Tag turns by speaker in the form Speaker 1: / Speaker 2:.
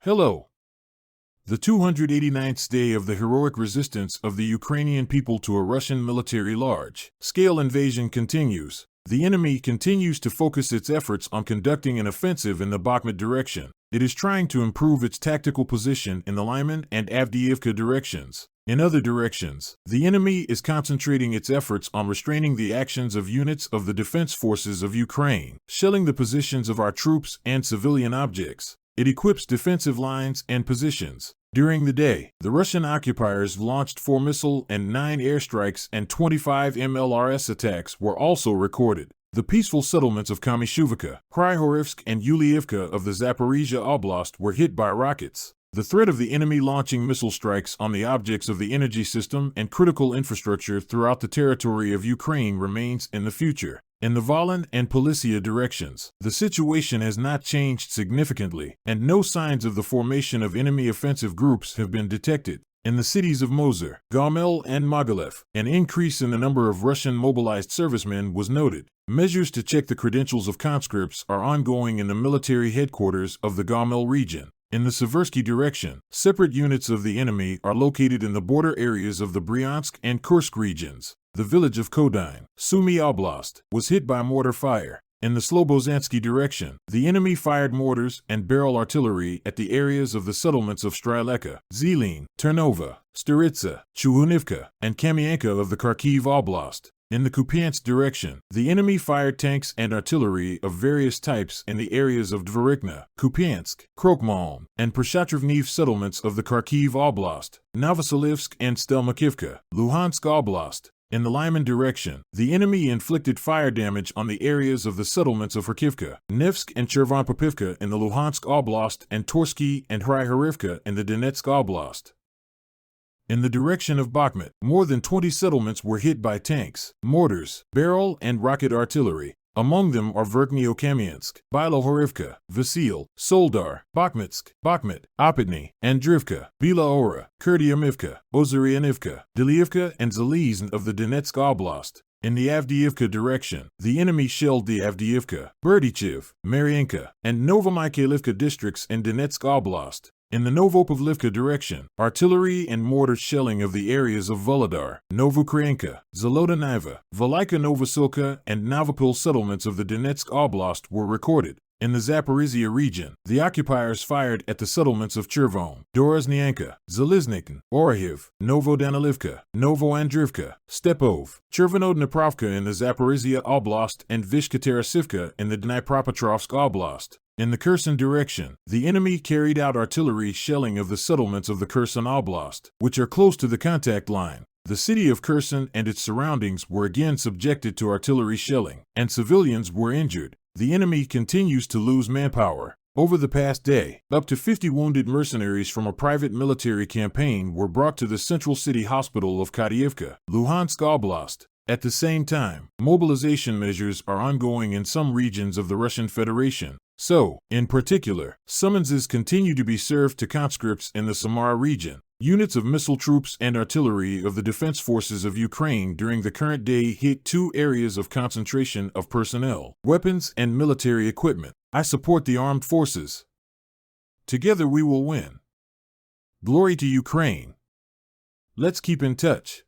Speaker 1: Hello. The 289th day of the heroic resistance of the Ukrainian people to a Russian military large-scale invasion continues. The enemy continues to focus its efforts on conducting an offensive in the Bakhmut direction. It is trying to improve its tactical position in the Lyman and Avdiivka directions. In other directions, the enemy is concentrating its efforts on restraining the actions of units of the defense forces of Ukraine, shelling the positions of our troops and civilian objects. It equips defensive lines and positions. During the day, the Russian occupiers launched 4 missile and 9 airstrikes, and 25 MLRS attacks were also recorded. The peaceful settlements of Kamyshuvka, Kryhorivsk, and Yuliivka of the Zaporizhia Oblast were hit by rockets. The threat of the enemy launching missile strikes on the objects of the energy system and critical infrastructure throughout the territory of Ukraine remains in the future. In the Volyn and Polisia directions, the situation has not changed significantly, and no signs of the formation of enemy offensive groups have been detected. In the cities of Mozyr, Gomel, and Mogilev, an increase in the number of Russian mobilized servicemen was noted. Measures to check the credentials of conscripts are ongoing in the military headquarters of the Gomel region. In the Seversky direction, separate units of the enemy are located in the border areas of the Bryansk and Kursk regions. The village of Kodyne, Sumy Oblast, was hit by mortar fire. In the Slobozansky direction, the enemy fired mortars and barrel artillery at the areas of the settlements of Stryleka, Zelin, Ternova, Staritsa, Chuhunivka, and Kamienka of the Kharkiv Oblast. In the Kupiansk direction, the enemy fired tanks and artillery of various types in the areas of Dvorikna, Kupiansk, Krokmalm, and Przashatrovnev settlements of the Kharkiv Oblast, Novoselivsk and Stelmakivka, Luhansk Oblast. In the Lyman direction, the enemy inflicted fire damage on the areas of the settlements of Kharkivka, Nevsk, and Chervonpopivka in the Luhansk Oblast, and Torsky and Hryhorivka in the Donetsk Oblast. In the direction of Bakhmut, more than 20 settlements were hit by tanks, mortars, barrel, and rocket artillery. Among them are Verkhnyo-Kamiensk, Bilohorivka, Vasil, Soldar, Bakhmutsk, Bakhmut, Opitny, Andrivka, Bila Ora, Kurdyamivka, Ozaryanivka, Diliivka, and Zalizn of the Donetsk Oblast. In the Avdiivka direction, the enemy shelled the Avdiivka, Berdychiv, Mariinka, and Novomykhailivka districts in Donetsk Oblast. In the Novopavlivka direction, artillery and mortar shelling of the areas of Volodar, Novukrainka, Zolotaniva, Velika Novosilka, and Novopil settlements of the Donetsk Oblast were recorded. In the Zaporizhia region, the occupiers fired at the settlements of Chervon, Dorozhnyanka, Zaliznikn, Orahiv, Novodanilivka, Novoandrivka, Stepov, Chervonodniprovka in the Zaporizhia Oblast, and Vishkatarasivka in the Dnipropetrovsk Oblast. In the Kherson direction, the enemy carried out artillery shelling of the settlements of the Kherson Oblast, which are close to the contact line. The city of Kherson and its surroundings were again subjected to artillery shelling, and civilians were injured. The enemy continues to lose manpower. Over the past day, up to 50 wounded mercenaries from a private military campaign were brought to the central city hospital of Kadiivka, Luhansk Oblast. At the same time, mobilization measures are ongoing in some regions of the Russian Federation. So, in particular, summonses continue to be served to conscripts in the Samara region. Units of missile troops and artillery of the defense forces of Ukraine during the current day hit 2 areas of concentration of personnel, weapons, and military equipment. I support the armed forces. Together we will win. Glory to Ukraine. Let's keep in touch.